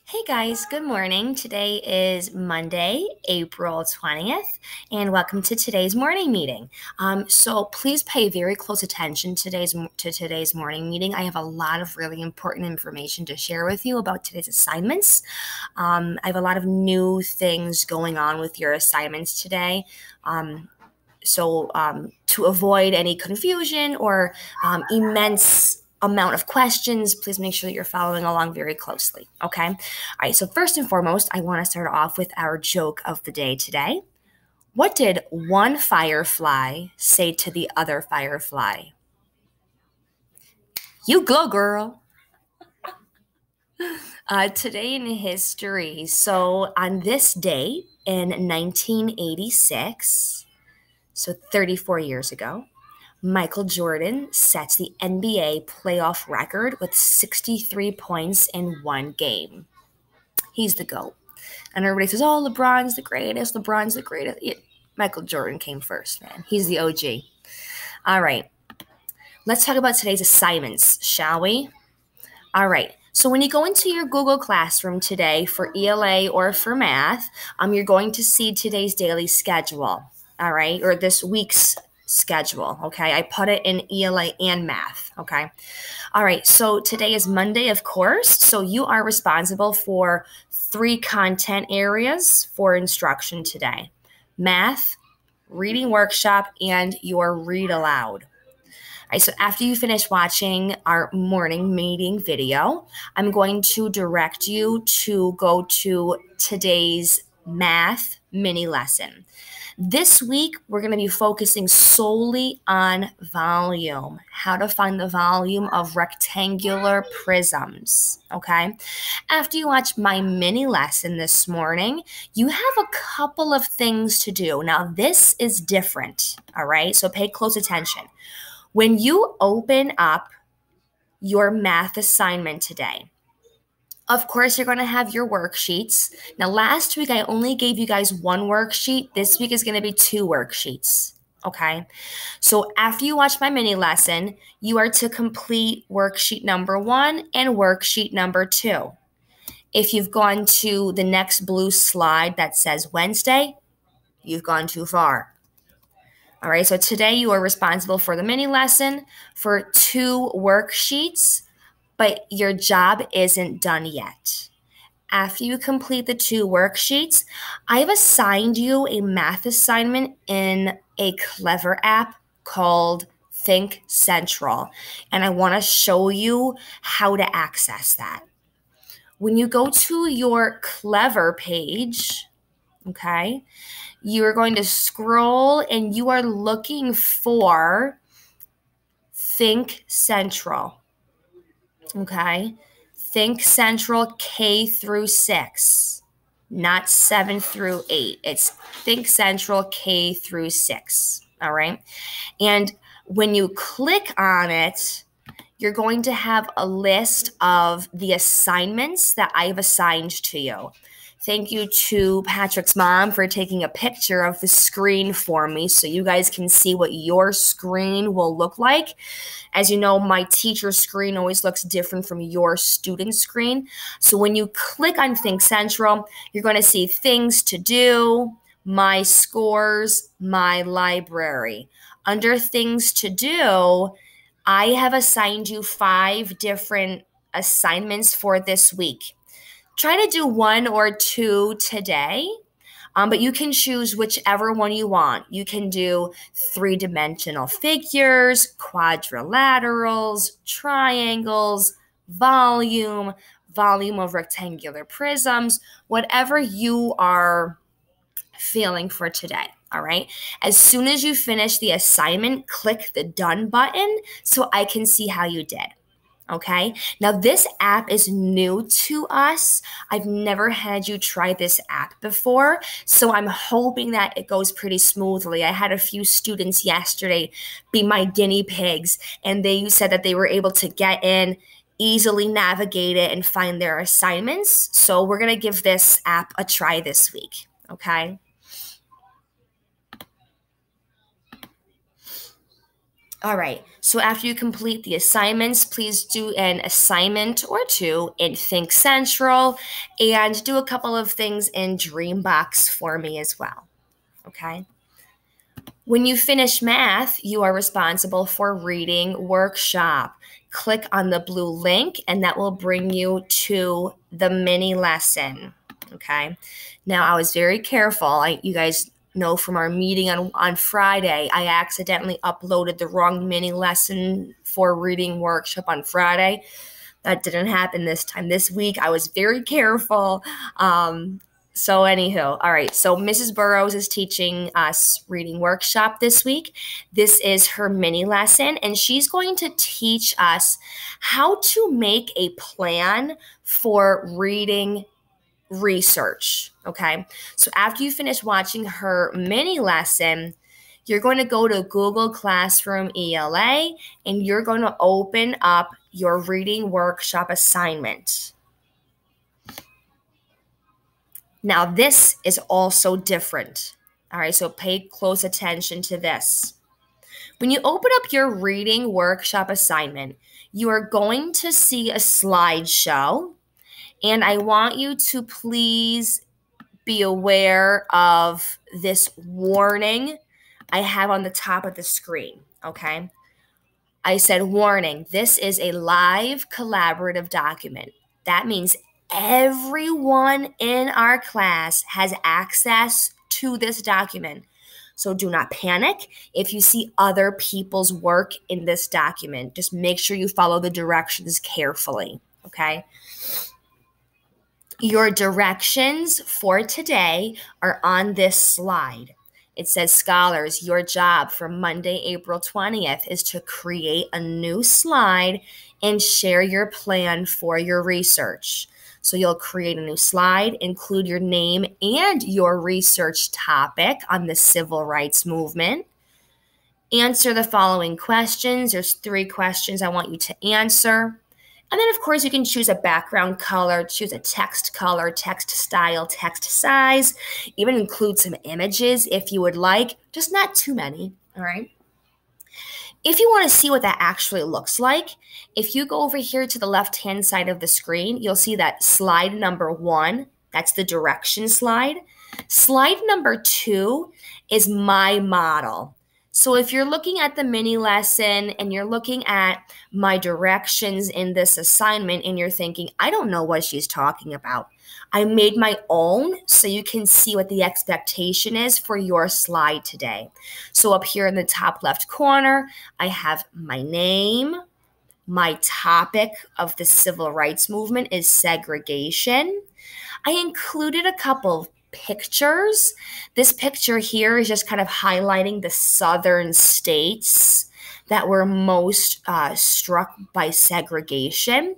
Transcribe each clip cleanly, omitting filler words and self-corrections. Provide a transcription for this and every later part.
Hey guys, good morning. Today is Monday, April 20th, and welcome to today's morning meeting. So please pay very close attention to today's morning meeting. I have a lot of really important information to share with you about today's assignments. I have a lot of new things going on with your assignments today. So to avoid any confusion or immense amount of questions, please make sure that you're following along very closely, okay? All right, so first and foremost, I want to start off with our joke of the day today. What did one firefly say to the other firefly? You go, girl. Today in history, so on this day in 1986, so 34 years ago, Michael Jordan sets the NBA playoff record with 63 points in one game. He's the GOAT. And everybody says, oh, LeBron's the greatest. LeBron's the greatest. Yeah, Michael Jordan came first, man. He's the OG. All right. Let's talk about today's assignments, shall we? All right. So when you go into your Google Classroom today for ELA or for math, you're going to see today's daily schedule, all right, or this week's schedule, okay? I put it in ELA and math, okay? All right, so today is Monday, of course, so you are responsible for 3 content areas for instruction today: math, reading workshop, and your read aloud. All right, so after you finish watching our morning meeting video, I'm going to direct you to go to today's math mini lesson. This week, we're going to be focusing solely on volume, how to find the volume of rectangular prisms, okay? After you watch my mini lesson this morning, you have a couple of things to do. Now, this is different, all right? So pay close attention. When you open up your math assignment today, of course, you're going to have your worksheets. Now, last week, I only gave you guys 1 worksheet. This week is going to be 2 worksheets, okay? So after you watch my mini lesson, you are to complete worksheet number 1 and worksheet number 2. If you've gone to the next blue slide that says Wednesday, you've gone too far. All right, so today you are responsible for the mini lesson, for 2 worksheets, but your job isn't done yet. After you complete the 2 worksheets, I have assigned you a math assignment in a Clever app called Think Central, and I want to show you how to access that. When you go to your Clever page, okay, you are going to scroll and you are looking for Think Central, okay? Think Central K through 6, not 7 through 8. It's Think Central K through 6, all right? And when you click on it, you're going to have a list of the assignments that I've assigned to you. Thank you to Patrick's mom for taking a picture of the screen for me so you guys can see what your screen will look like. As you know, my teacher's screen always looks different from your student's screen. So when you click on Think Central, you're going to see things to do, my scores, my library. Under things to do, I have assigned you 5 different assignments for this week. Try to do 1 or 2 today, but you can choose whichever one you want. You can do 3-dimensional figures, quadrilaterals, triangles, volume of rectangular prisms, whatever you are feeling for today. All right. As soon as you finish the assignment, click the done button so I can see how you did. Okay. Now this app is new to us. I've never had you try this app before, so I'm hoping that it goes pretty smoothly. I had a few students yesterday be my guinea pigs, and they said that they were able to get in, easily navigate it, and find their assignments. So we're going to give this app a try this week. Okay. All right, so after you complete the assignments, please do an assignment or two in Think Central and do a couple of things in Dreambox for me as well, okay? When you finish math, you are responsible for reading workshop. Click on the blue link and that will bring you to the mini lesson, okay? Now, I was very careful. You guys know from our meeting on Friday, I accidentally uploaded the wrong mini lesson for reading workshop on Friday. That didn't happen this time. This week, I was very careful. So anywho, all right. So Mrs. Burrows is teaching us reading workshop this week. This is her mini lesson, and she's going to teach us how to make a plan for reading research, okay? So after you finish watching her mini lesson, you're going to go to Google Classroom ELA, and you're going to open up your reading workshop assignment. Now, this is also different. All right, so pay close attention to this. When you open up your reading workshop assignment, you are going to see a slideshow, and I want you to please be aware of this warning I have on the top of the screen, okay? I said, warning, this is a live collaborative document. That means everyone in our class has access to this document. So do not panic if you see other people's work in this document. Just make sure you follow the directions carefully, okay? Your directions for today are on this slide. It says, scholars, your job for Monday, April 20th is to create a new slide and share your plan for your research. So you'll create a new slide, include your name and your research topic on the civil rights movement. Answer the following questions. There's 3 questions I want you to answer. And then, of course, you can choose a background color, choose a text color, text style, text size, even include some images if you would like, just not too many, all right? If you want to see what that actually looks like, if you go over here to the left-hand side of the screen, you'll see that slide number 1, that's the direction slide. Slide number 2 is my model. So if you're looking at the mini lesson and you're looking at my directions in this assignment and you're thinking, I don't know what she's talking about, I made my own so you can see what the expectation is for your slide today. So up here in the top left corner, I have my name. My topic of the civil rights movement is segregation. I included a couple pictures. This picture here is just kind of highlighting the southern states that were most struck by segregation.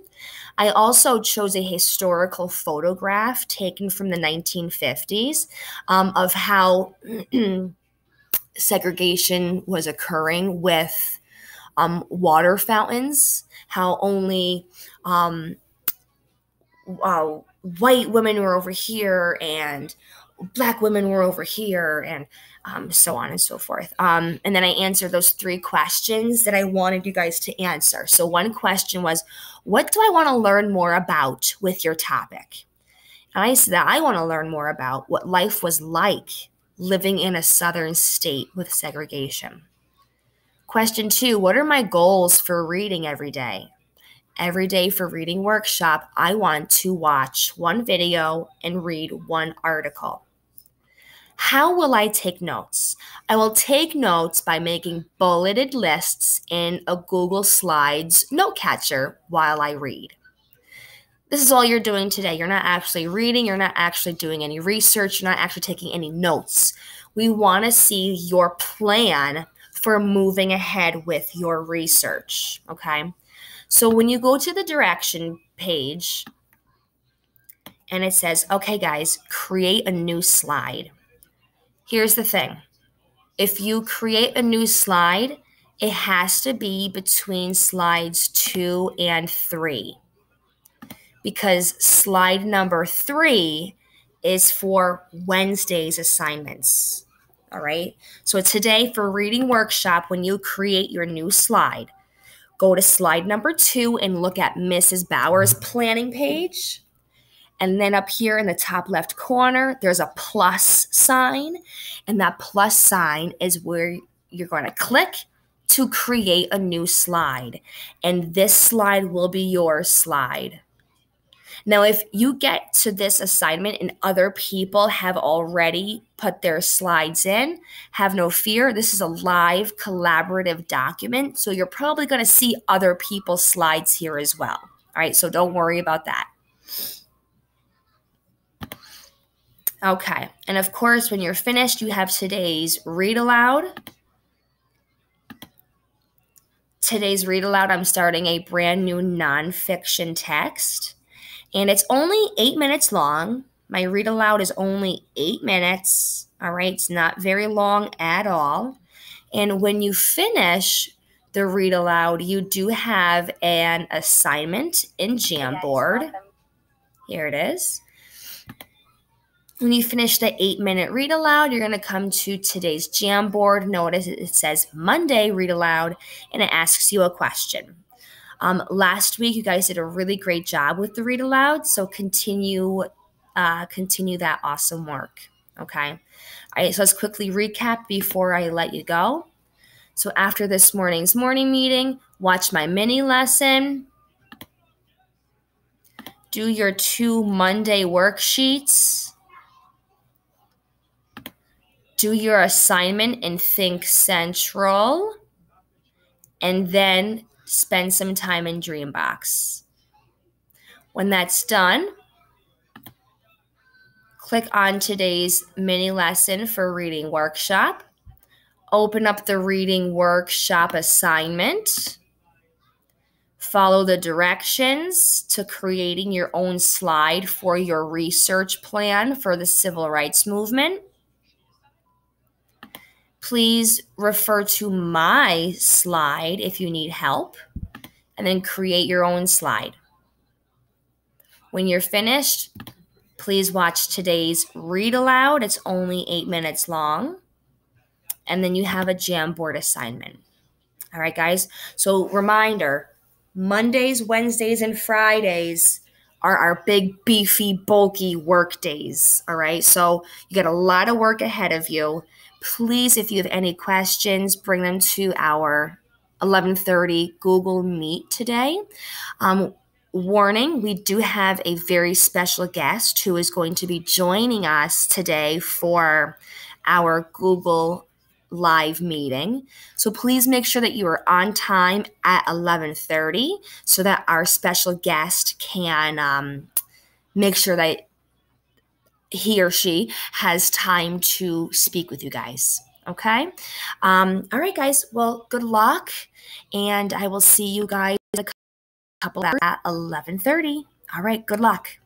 I also chose a historical photograph taken from the 1950s of how segregation was occurring with water fountains, how only white women were over here and Black women were over here, and so on and so forth. And then I answered those 3 questions that I wanted you guys to answer. So one question was, what do I want to learn more about with your topic? And I said that I want to learn more about what life was like living in a southern state with segregation. Question 2, what are my goals for reading every day? Every day for reading workshop, I want to watch 1 video and read 1 article. How will I take notes? I will take notes by making bulleted lists in a Google Slides note catcher while I read. This is all you're doing today. You're not actually reading. You're not actually doing any research. You're not actually taking any notes. We want to see your plan for moving ahead with your research, okay? So when you go to the direction page and it says, okay, guys, create a new slide. Here's the thing. If you create a new slide, it has to be between slides 2 and 3 because slide number 3 is for Wednesday's assignments, All right. So today for reading workshop, when you create your new slide, go to slide number 2 and look at Mrs. Bauer's planning page. And then up here in the top left corner, there's a plus sign. And that plus sign is where you're going to click to create a new slide. And this slide will be your slide. Now, if you get to this assignment and other people have already put their slides in, have no fear. This is a live collaborative document. So you're probably going to see other people's slides here as well. All right, so don't worry about that. Okay, and of course, when you're finished, you have today's read aloud. Today's read aloud, I'm starting a brand new nonfiction text. And it's only 8 minutes long. My read aloud is only 8 minutes. All right, it's not very long at all. And when you finish the read aloud, you do have an assignment in Jamboard. Here it is. When you finish the 8-minute read aloud, you're going to come to today's Jamboard. Notice it says Monday read aloud, and it asks you a question. Last week, you guys did a really great job with the read aloud, so continue that awesome work, okay? All right, so let's quickly recap before I let you go. So after this morning's morning meeting, watch my mini lesson, do your 2 Monday worksheets, do your assignment in Think Central, and then spend some time in Dreambox. When that's done, click on today's mini lesson for reading workshop. Open up the reading workshop assignment. Follow the directions to creating your own slide for your research plan for the civil rights movement. Please refer to my slide if you need help, and then create your own slide. When you're finished, please watch today's read aloud. It's only 8 minutes long. And then you have a Jamboard assignment. All right, guys. So reminder, Mondays, Wednesdays, and Fridays are our big, beefy, bulky work days. All right. So you got a lot of work ahead of you. Please, if you have any questions, bring them to our 11:30 Google Meet today. Warning, we do have a very special guest who is going to be joining us today for our Google Live meeting. So please make sure that you are on time at 11:30 so that our special guest can make sure that he or she has time to speak with you guys. Okay? All right, guys. Well, good luck, and I will see you guys a couple hours at 11:30. All right, good luck.